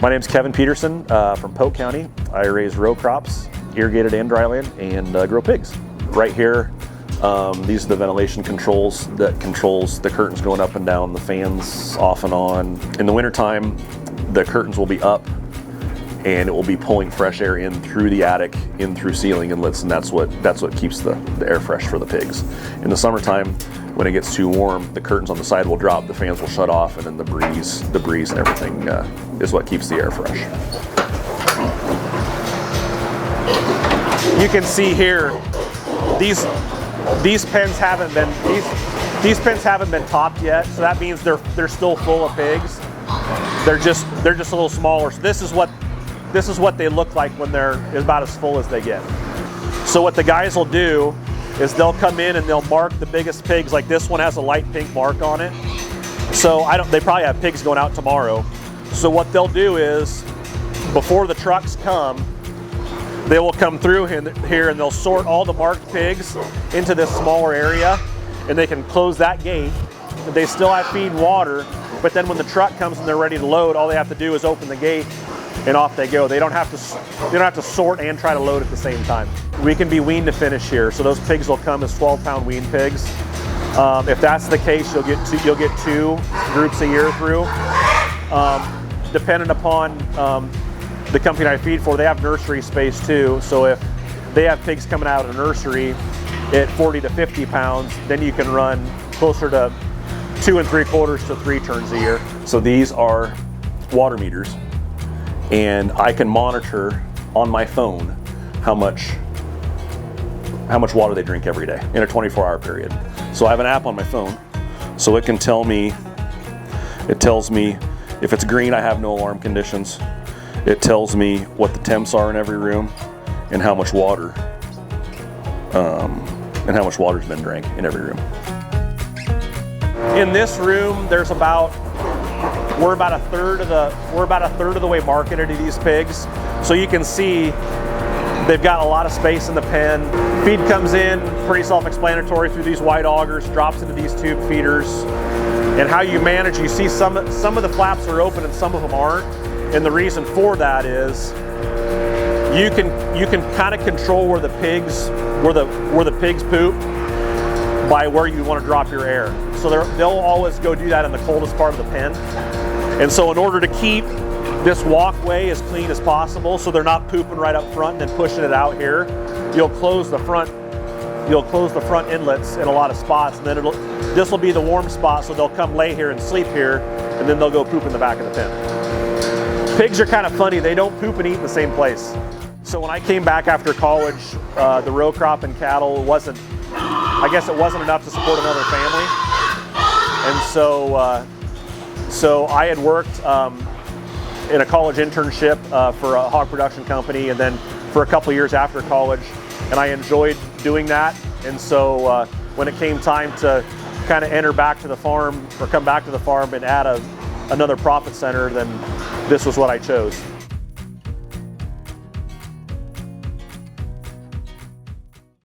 My name's Kevin Peterson from Polk County. I raise row crops, irrigated and dryland, and grow pigs. Right here, these are the ventilation controls that controls the curtains going up and down, the fans off and on. In the wintertime, the curtains will be up and it will be pulling fresh air in through the attic, in through ceiling inlets, and that's what keeps the air fresh for the pigs. In the summertime, when it gets too warm, the curtains on the side will drop, the fans will shut off, and then the breeze and everything is what keeps the air fresh. You can see here, these pens haven't been topped yet, so that means they're still full of pigs. They're just a little smaller. So this is what they look like when they're about as full as they get. So what the guys will do is they'll come in and they'll mark the biggest pigs. Like this one has a light pink mark on it. So they probably have pigs going out tomorrow. So what they'll do is, before the trucks come, they will come through here and they'll sort all the marked pigs into this smaller area, and they can close that gate. They still have feed and water, but then when the truck comes and they're ready to load, all they have to do is open the gate and off they go. They don't have to sort and try to load at the same time. We can be weaned to finish here, so those pigs will come as 12-pound wean pigs. If that's the case, you'll get two groups a year through. Depending upon the company I feed for, they have nursery space too. So if they have pigs coming out of the nursery at 40 to 50 pounds, then you can run closer to 2 3/4 to 3 turns a year. So these are water meters, and I can monitor on my phone how much water they drink every day in a 24-hour period. So I have an app on my phone, so it tells me if it's green, I have no alarm conditions. It tells me what the temps are in every room and how much water's been drank in every room. In this room, we're about a third of the way marketed to these pigs. So you can see they've got a lot of space in the pen. Feed comes in, pretty self-explanatory, through these wide augers, drops into these tube feeders. And how you manage, you see some of the flaps are open and some of them aren't. And the reason for that is you can kind of control where the pigs poop by where you want to drop your air. So they'll always go do that in the coldest part of the pen. And so in order to keep this walkway as clean as possible, so they're not pooping right up front and then pushing it out here, you'll close the front inlets in a lot of spots, and then this will be the warm spot, so they'll come lay here and sleep here, and then they'll go poop in the back of the pen. Pigs are kind of funny. They don't poop and eat in the same place. So when I came back after college, the row crop and cattle wasn't enough to support another family. And so I had worked in a college internship for a hog production company, and then for a couple of years after college, and I enjoyed doing that. And so when it came time to kind of enter back to the farm, or come back to the farm and add another profit center, then this was what I chose.